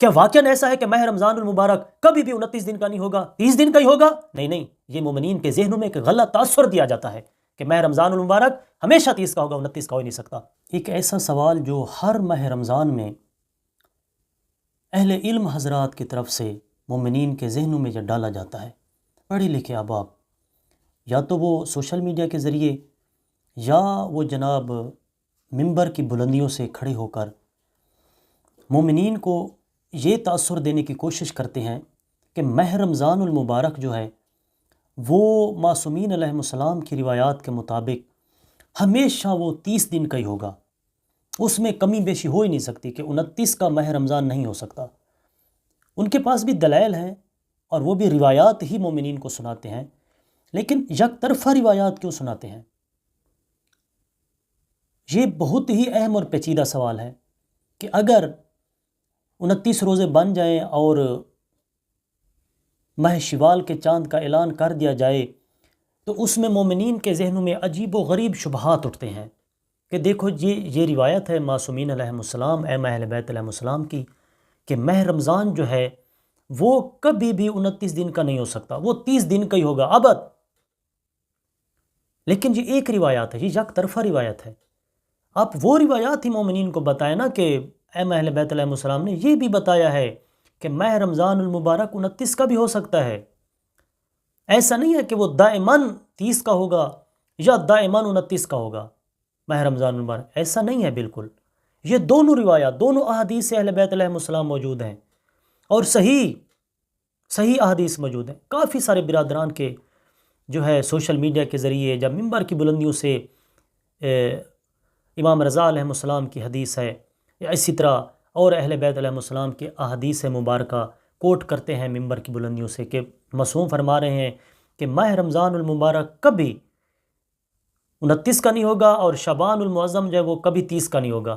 کیا واقعاً ایسا ہے کہ ماہ رمضان المبارک کبھی بھی 29 دن کا نہیں ہوگا، 30 دن کا ہی ہوگا؟ نہیں، یہ مومنین کے ذہنوں میں ایک غلط تاثر دیا جاتا ہے کہ ماہ رمضان المبارک ہمیشہ 30 کا ہوگا، 29 کا ہو ہی نہیں سکتا۔ ایک ایسا سوال جو ہر ماہ رمضان میں اہل علم حضرات کی طرف سے مومنین کے ذہنوں میں جو ڈالا جاتا ہے، پڑھے لکھے احباب، یا تو وہ سوشل میڈیا کے ذریعے یا وہ جناب منبر کی بلندیوں سے کھڑے ہو کر مومنین کو یہ تاثر دینے کی کوشش کرتے ہیں کہ ماہ رمضان المبارک جو ہے وہ معصومین علیہ السلام کی روایات کے مطابق ہمیشہ وہ 30 دن کا ہی ہوگا، اس میں کمی بیشی ہو ہی نہیں سکتی کہ 29 کا ماہ رمضان نہیں ہو سکتا۔ ان کے پاس بھی دلائل ہیں اور وہ بھی روایات ہی مومنین کو سناتے ہیں، لیکن یک طرفہ روایات کیوں سناتے ہیں؟ یہ بہت ہی اہم اور پیچیدہ سوال ہے کہ اگر 29 روزے بن جائیں اور ماہ شوال کے چاند کا اعلان کر دیا جائے تو اس میں مومنین کے ذہنوں میں عجیب و غریب شبہات اٹھتے ہیں کہ دیکھو یہ روایت ہے معصومین علیہ السلام، اہل بیت علیہ السلام کی، کہ ماہ رمضان جو ہے وہ کبھی بھی 29 دن کا نہیں ہو سکتا، وہ 30 دن کا ہی ہوگا ابد۔ لیکن یہ ایک روایات ہے، یہ یک طرفہ روایت ہے۔ آپ وہ روایات ہی مومنین کو بتائیں نا کہ اہل بیت علیہ السلام نے یہ بھی بتایا ہے کہ ماہ رمضان المبارک 29 کا بھی ہو سکتا ہے۔ ایسا نہیں ہے کہ وہ دائماً 30 کا ہوگا یا دائماً 29 کا ہوگا ماہ رمضان المبارک، ایسا نہیں ہے بالکل۔ یہ دونوں روایات، دونوں احادیث سے اہل بیت علیہ السلام موجود ہیں اور صحیح احادیث موجود ہیں۔ کافی سارے برادران کے جو ہے سوشل میڈیا کے ذریعے جب منبر کی بلندیوں سے امام رضا علیہ السلام کی حدیث ہے یا اسی طرح اور اہل بیت علیہ السلام کے احادیث مبارکہ کوٹ کرتے ہیں منبر کی بلندیوں سے کہ معصوم فرما رہے ہیں کہ ماہ رمضان المبارک کبھی 29 کا نہیں ہوگا اور شعبان المعظم جو ہے وہ کبھی 30 کا نہیں ہوگا۔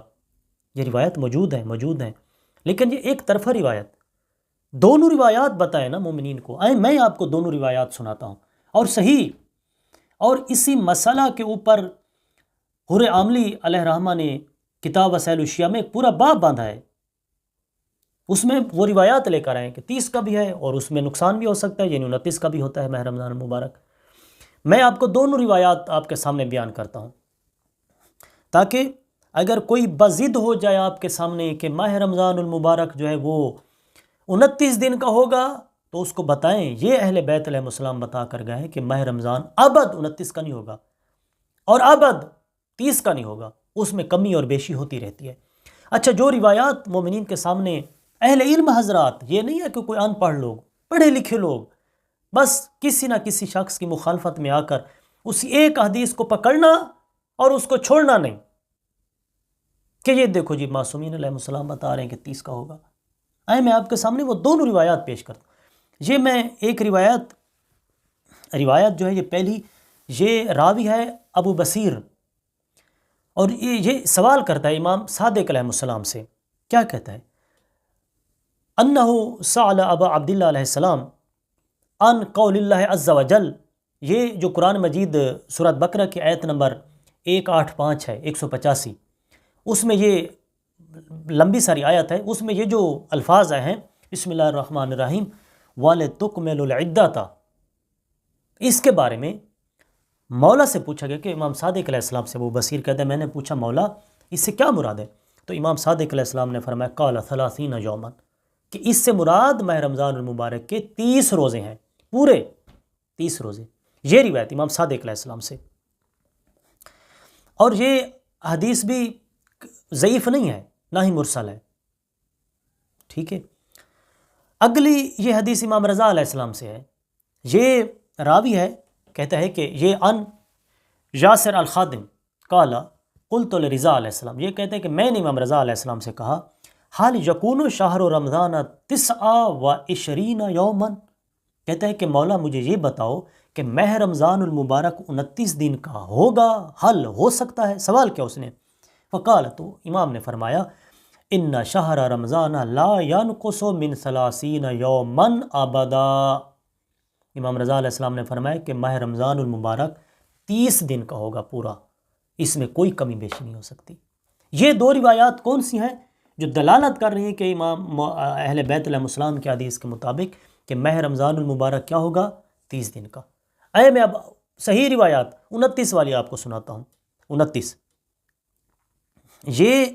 یہ روایت موجود ہیں، لیکن یہ ایک طرفہ روایت۔ دونوں روایات بتائیں نا مومنین کو، میں آپ کو دونوں روایات سناتا ہوں اور صحیح۔ اور اسی مسئلہ کے اوپر حر عاملی علیہ رحمہ نے کتاب وسائل الشیعہ میں ایک پورا باب باندھا ہے، اس میں وہ روایات لے کر آئے کہ 30 کا بھی ہے اور اس میں نقصان بھی ہو سکتا ہے، یعنی 29 کا بھی ہوتا ہے ماہ رمضان المبارک۔ میں آپ کو دونوں روایات آپ کے سامنے بیان کرتا ہوں تاکہ اگر کوئی بضد ہو جائے آپ کے سامنے کہ ماہ رمضان المبارک جو ہے وہ 29 دن کا ہوگا تو اس کو بتائیں یہ اہل بیت علیہ السلام بتا کر گئے کہ ماہ رمضان ابد 29 کا نہیں ہوگا اور ابد 30 کا نہیں ہوگا، اس میں کمی اور بیشی ہوتی رہتی ہے۔ اچھا، جو روایات مومنین کے سامنے اہل علم حضرات، یہ نہیں ہے کہ کوئی ان پڑھ لوگ، پڑھے لکھے لوگ بس کسی نہ کسی شخص کی مخالفت میں آ کر اسی ایک حدیث کو پکڑنا اور اس کو چھوڑنا نہیں کہ یہ دیکھو جی معصومین علیہ السلام بتا رہے ہیں کہ 30 کا ہوگا۔ میں آپ کے سامنے وہ دونوں روایات پیش کرتا ہوں۔ یہ میں ایک روایت جو ہے یہ پہلی، یہ راوی ہے ابو بصیر، اور یہ سوال کرتا ہے امام صادق علیہ السلام سے، کیا کہتا ہے؟ انہ سأل ابا عبداللہ علیہ السلام عن قول اللہ عز وجل، یہ جو قرآن مجید سورۃ بقرہ کی آیت نمبر 185 ہے، 185، اس میں یہ لمبی ساری آیت ہے، اس میں یہ جو الفاظ آئے ہیں بسم اللہ الرحمن الرحیم وَلِتُكْمِلُ الْعِدَّةَ، اس کے بارے میں مولا سے پوچھا گیا کہ امام صادق علیہ السلام سے، وہ بصیر کہتے ہیں میں نے پوچھا مولا اس سے کیا مراد ہے؟ تو امام صادق علیہ السلام نے فرمایا قال 30 یوما، کہ اس سے مراد ماہ رمضان المبارک کے 30 روزے ہیں، پورے 30 روزے۔ یہ روایت امام صادق علیہ السلام سے، اور یہ حدیث بھی ضعیف نہیں ہے نہ ہی مرسل ہے، ٹھیک ہے۔ اگلی یہ حدیث امام رضا علیہ السلام سے ہے، یہ راوی ہے کہتا ہے کہ یہ ان یاسر الخادم قال قلت لرضا علیہ السلام، یہ کہتے ہیں کہ میں نے امام رضا علیہ السلام سے کہا حال یکون شہر رمضان 29 یوما، کہتا ہے کہ مولا مجھے یہ بتاؤ کہ ماہ رمضان المبارک 29 دن کا ہوگا، حل ہو سکتا ہے؟ سوال کیا اس نے؟ فقال، تو امام نے فرمایا ان شہر رمضان لا ينقص من 30 یوما ابدا، امام رضا علیہ السلام نے فرمایا کہ ماہ رمضان المبارک 30 دن کا ہوگا پورا، اس میں کوئی کمی بیشی نہیں ہو سکتی۔ یہ دو روایات کون سی ہیں؟ جو دلالت کر رہی ہیں کہ امام اہل بیت علیہ السلام کی حدیث کے مطابق کہ ماہ رمضان المبارک کیا ہوگا؟ 30 دن کا۔ میں اب صحیح روایات 29 والی آپ کو سناتا ہوں۔ 29 یہ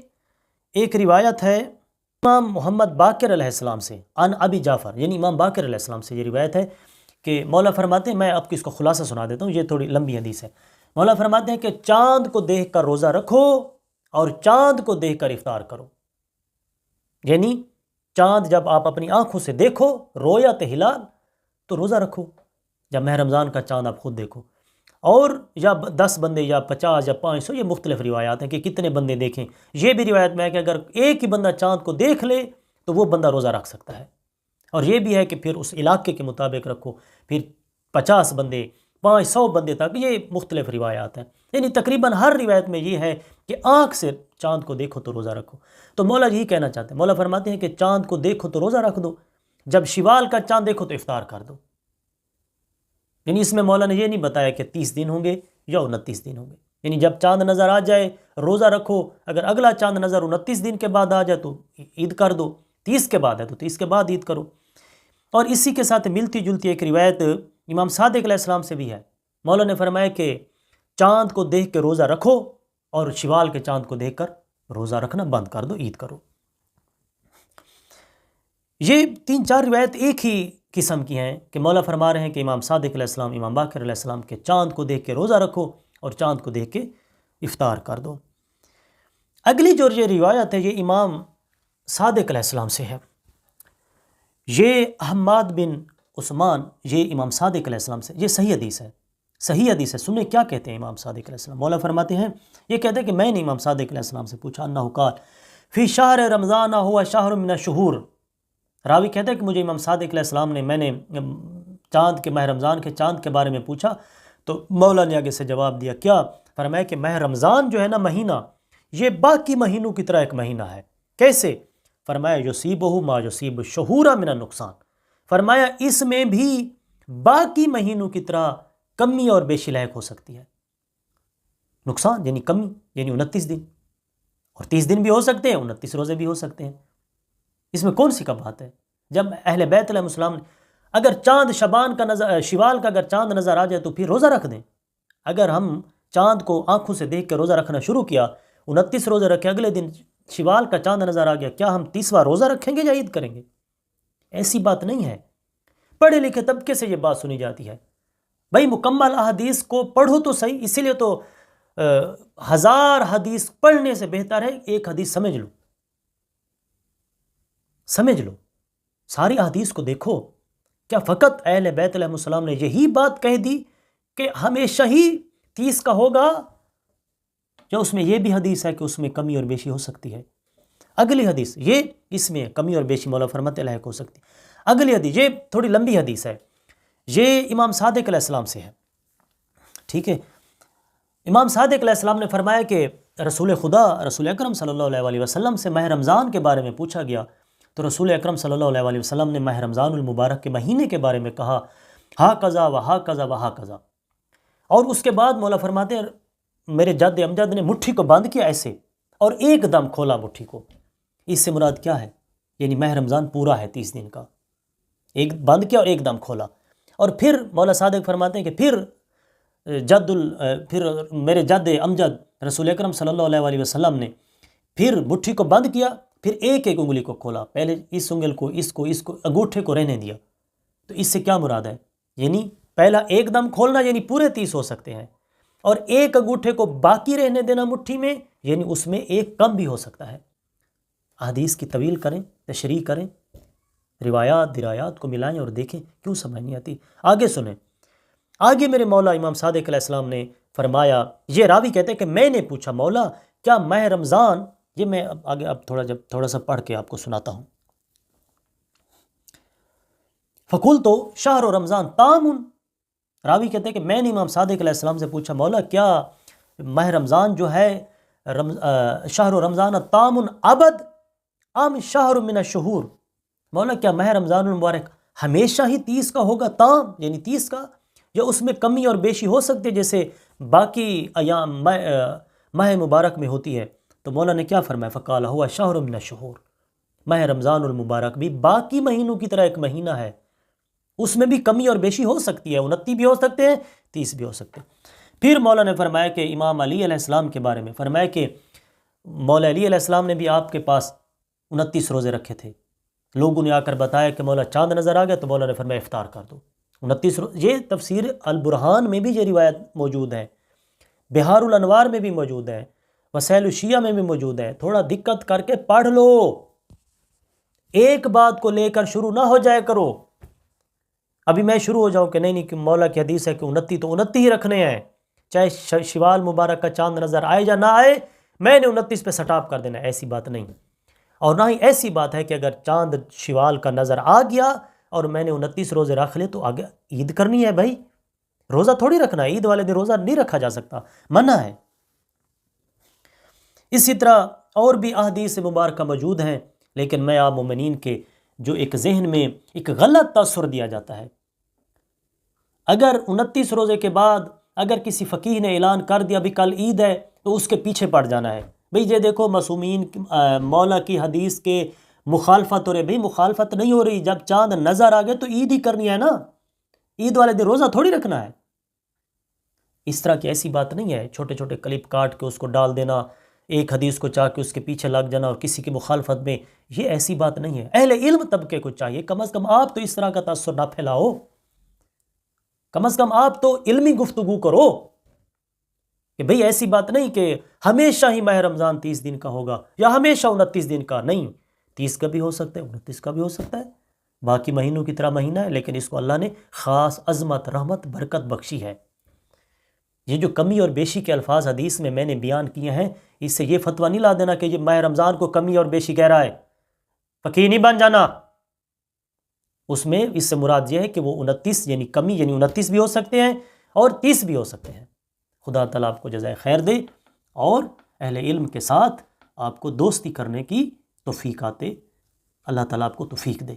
ایک روایت ہے امام محمد باقر علیہ السلام سے، عن ابی جعفر، یعنی امام باقر علیہ السلام سے یہ روایت ہے کہ مولا فرماتے ہیں، میں آپ کو اس کو خلاصہ سنا دیتا ہوں، یہ تھوڑی لمبی حدیث ہے۔ مولا فرماتے ہیں کہ چاند کو دیکھ کر روزہ رکھو اور چاند کو دیکھ کر افطار کرو، یعنی چاند جب آپ اپنی آنکھوں سے دیکھو، رویت ہلال، تو روزہ رکھو۔ جب ماہ رمضان کا چاند آپ خود دیکھو، اور یا 10 بندے یا 50 یا 500، یہ مختلف روایات ہیں کہ کتنے بندے دیکھیں۔ یہ بھی روایت میں ہے کہ اگر ایک ہی بندہ چاند کو دیکھ لے تو وہ بندہ روزہ رکھ سکتا ہے، اور یہ بھی ہے کہ پھر اس علاقے کے مطابق رکھو، پھر 50 بندے 500 بندے تک، یہ مختلف روایات ہیں۔ یعنی تقریباً ہر روایت میں یہ ہے کہ آنکھ سے چاند کو دیکھو تو روزہ رکھو۔ تو مولا یہی کہنا چاہتے ہیں، مولا فرماتے ہیں کہ چاند کو دیکھو تو روزہ رکھ دو، جب شوال کا چاند دیکھو تو افطار کر دو۔ یعنی اس میں مولا نے یہ نہیں بتایا کہ 30 دن ہوں گے یا 29 دن ہوں گے، یعنی جب چاند نظر آ جائے روزہ رکھو، اگر اگلا چاند نظر 29 دن کے بعد آ جائے تو عید کر دو، 30 کے بعد ہے تو 30 کے بعد عید کرو۔ اور اسی کے ساتھ ملتی جلتی ایک روایت امام صادق علیہ السلام سے بھی ہے، مولا نے فرمایا کہ چاند کو دیکھ کے روزہ رکھو اور شوال کے چاند کو دیکھ کر روزہ رکھنا بند کر دو، عید کرو۔ یہ 3-4 روایت ایک ہی قسم کی ہیں کہ مولا فرما رہے ہیں کہ امام صادق علیہ السلام، امام باقر علیہ السلام کے چاند کو دیکھ کے روزہ رکھو اور چاند کو دیکھ کے افطار کر دو۔ اگلی جو یہ روایت ہے یہ امام صادق علیہ السلام سے ہے، یہ حماد بن عثمان، یہ امام صادق علیہ السلام سے، یہ صحیح حدیث ہے، صحیح حدیث ہے۔ سنیں کیا کہتے ہیں امام صادق علیہ السلام، مولا فرماتے ہیں، یہ کہتے ہیں کہ میں نے امام صادق علیہ السلام سے پوچھا، انہ قال فی شہر رمضان ہوا شہر من الشہور، راوی کہتا ہے کہ مجھے امام صادق علیہ السلام نے، میں نے چاند کے، ماہ رمضان کے چاند کے بارے میں پوچھا تو مولا نے آگے سے جواب دیا، کیا؟ فرمایا کہ ماہ رمضان جو ہے نا مہینہ، یہ باقی مہینوں کی طرح ایک مہینہ ہے۔ کیسے؟ فرمایا یصیبہ ما یصیب الشہور من النقصان، فرمایا اس میں بھی باقی مہینوں کی طرح کمی اور بیشی لاحق ہو سکتی ہے۔ نقصان یعنی کمی، یعنی 29 دن، اور 30 دن بھی ہو سکتے ہیں، 29 روزے بھی ہو سکتے ہیں۔ اس میں کون سی کا بات ہے؟ جب اہل بیت علیہ السلام نے، اگر چاند شبان کا نظر، شوال کا اگر چاند نظر آ جائے تو پھر روزہ رکھ دیں۔ اگر ہم چاند کو آنکھوں سے دیکھ کے روزہ رکھنا شروع کیا، 29 روزے رکھے، اگلے دن شوال کا چاند نظر آ گیا، کیا ہم 30واں روزہ رکھیں گے یا عید کریں گے؟ ایسی بات نہیں ہے۔ پڑھے لکھے طبقے سے یہ بات سنی جاتی ہے، بھائی مکمل احادیث کو پڑھو تو صحیح، اسی لیے تو 1000 حدیث پڑھنے سے بہتر ہے ایک حدیث سمجھ لو، سمجھ لو، ساری احادیث کو دیکھو۔ کیا فقط اہل بیت علیہ السلام نے یہی بات کہہ دی کہ ہمیشہ ہی 30 کا ہوگا، یا اس میں یہ بھی حدیث ہے کہ اس میں کمی اور بیشی ہو سکتی ہے؟ اگلی حدیث یہ، اس میں کمی اور بیشی مولا فرماتے لاحق ہو سکتی ہے۔ اگلی حدیث یہ تھوڑی لمبی حدیث ہے، یہ امام صادق علیہ السلام سے ہے، ٹھیک ہے۔ امام صادق علیہ السلام نے فرمایا کہ رسول خدا، رسول اکرم صلی اللہ علیہ وسلم سے ماہ رمضان کے بارے میں پوچھا گیا تو رسول اکرم صلی اللہ علیہ وسلم نے ماہ رمضان المبارک کے مہینے کے بارے میں کہا، ہا قضا و ہا قضا و ہا قضا، اور اس کے بعد مولا فرماتے ہیں میرے جد امجد نے مٹھی کو بند کیا ایسے، اور ایک دم کھولا مٹھی کو۔ اس سے مراد کیا ہے؟ یعنی ماہ رمضان پورا ہے 30 دن کا، ایک بند کیا اور ایک دم کھولا۔ اور پھر مولا صادق فرماتے ہیں کہ پھر میرے جد امجد رسول اکرم صلی اللہ علیہ وسلم نے پھر مٹھی کو بند کیا، پھر ایک ایک انگلی کو کھولا، پہلے اس انگل کو، اس کو انگوٹھے کو رہنے دیا۔ تو اس سے کیا مراد ہے؟ یعنی پہلا ایک دم کھولنا یعنی پورے 30 ہو سکتے ہیں، اور ایک انگوٹھے کو باقی رہنے دینا مٹھی میں، یعنی اس میں ایک کم بھی ہو سکتا ہے۔ حدیث کی طویل کریں، تشریح کریں، روایات درایات کو ملائیں اور دیکھیں، کیوں سمجھ نہیں آتی؟ آگے سنیں، آگے میرے مولا امام صادق علیہ السلام نے فرمایا، یہ راوی کہتے ہیں کہ میں نے پوچھا مولا کیا ماہ رمضان، یہ میں آگے اب تھوڑا سا پڑھ کے آپ کو سناتا ہوں۔ فقول تو شہر و رمضان تامن، راوی کہتے ہیں کہ میں نے امام صادق علیہ السلام سے پوچھا مولا کیا ماہ رمضان جو ہے شہر و رمضان تامن ابد ام شہر من الشہور، مولا کیا ماہ رمضان المبارک ہمیشہ ہی 30 کا ہوگا، تام یعنی 30 کا، یا اس میں کمی اور بیشی ہو سکتی ہے جیسے باقی ایام ماہ مبارک میں ہوتی ہے؟ تو مولا نے کیا فرمایا؟ فقال ہوا شہر من الشہور، ماہ رمضان المبارک بھی باقی مہینوں کی طرح ایک مہینہ ہے، اس میں بھی کمی اور بیشی ہو سکتی ہے، 29 بھی ہو سکتے ہیں، 30 بھی ہو سکتے ہیں۔ پھر مولا نے فرمایا کہ امام علی علیہ السلام کے بارے میں فرمایا کہ مولا علی علیہ السلام نے بھی آپ کے پاس 29 روزے رکھے تھے، لوگوں نے آ کر بتایا کہ مولا چاند نظر آ گیا تو مولا نے فرمایا افطار کر دو 29 روز۔ یہ تفسیر البرہان میں بھی یہ روایت موجود ہے، بہار الانوار میں بھی موجود ہے، وسائل الشیعہ میں بھی موجود ہے۔ تھوڑا دقت کر کے پڑھ لو، ایک بات کو لے کر شروع نہ ہو جائے کرو۔ ابھی میں شروع ہو جاؤں کہ نہیں کہ مولا کی حدیث ہے کہ 29 تو 29 ہی رکھنے ہیں، چاہے شوال مبارک کا چاند نظر آئے یا نہ آئے، میں نے 29 پہ سٹاپ کر دینا، ایسی بات نہیں۔ اور نہ ہی ایسی بات ہے کہ اگر چاند شوال کا نظر آ گیا اور میں نے 29 روزے رکھ لے تو آگے عید کرنی ہے بھائی، روزہ تھوڑی رکھنا ہے، عید والے دن روزہ نہیں رکھا جا سکتا، منع ہے۔ اسی طرح اور بھی احادیث مبارکہ موجود ہیں، لیکن میں آپ مومنین کے جو ایک ذہن میں ایک غلط تاثر دیا جاتا ہے، اگر 29 روزے کے بعد اگر کسی فقیہ نے اعلان کر دیا بھی کل عید ہے تو اس کے پیچھے پڑ جانا ہے۔ بھئی یہ دیکھو معصومین مولا کی حدیث کے مخالفت ہو رہی، بھئی مخالفت نہیں ہو رہی، جب چاند نظر آ گئے تو عید ہی کرنی ہے نا، عید والے دن روزہ تھوڑی رکھنا ہے۔ اس طرح کی ایسی بات نہیں ہے، چھوٹے چھوٹے کلپ کاٹ کے اس کو ڈال دینا، ایک حدیث کو چاہ کے اس کے پیچھے لگ جانا اور کسی کی مخالفت میں، یہ ایسی بات نہیں ہے۔ اہل علم طبقے کو چاہیے کم از کم آپ تو اس طرح کا تاثر نہ پھیلاؤ، کم از کم آپ تو علمی گفتگو کرو کہ بھئی ایسی بات نہیں کہ ہمیشہ ہی ماہ رمضان 30 دن کا ہوگا یا ہمیشہ 29 دن کا، نہیں، 30 کا بھی ہو سکتا ہے، 29 کا بھی ہو سکتا ہے، باقی مہینوں کی طرح مہینہ ہے، لیکن اس کو اللہ نے خاص عظمت، رحمت، برکت بخشی ہے۔ یہ جو کمی اور بیشی کے الفاظ حدیث میں نے بیان کیے ہیں، اس سے یہ فتویٰ نہیں لا دینا کہ یہ ماہ رمضان کو کمی اور بیشی کہہ رہا ہے، فقیہ نہیں بن جانا۔ اس میں اس سے مراد یہ ہے کہ وہ 29 یعنی کمی یعنی 29 بھی ہو سکتے ہیں اور 30 بھی ہو سکتے ہیں۔ خدا تعالیٰ آپ کو جزائے خیر دے اور اہل علم کے ساتھ آپ کو دوستی کرنے کی توفیق آتے، اللہ تعالیٰ آپ کو توفیق دے۔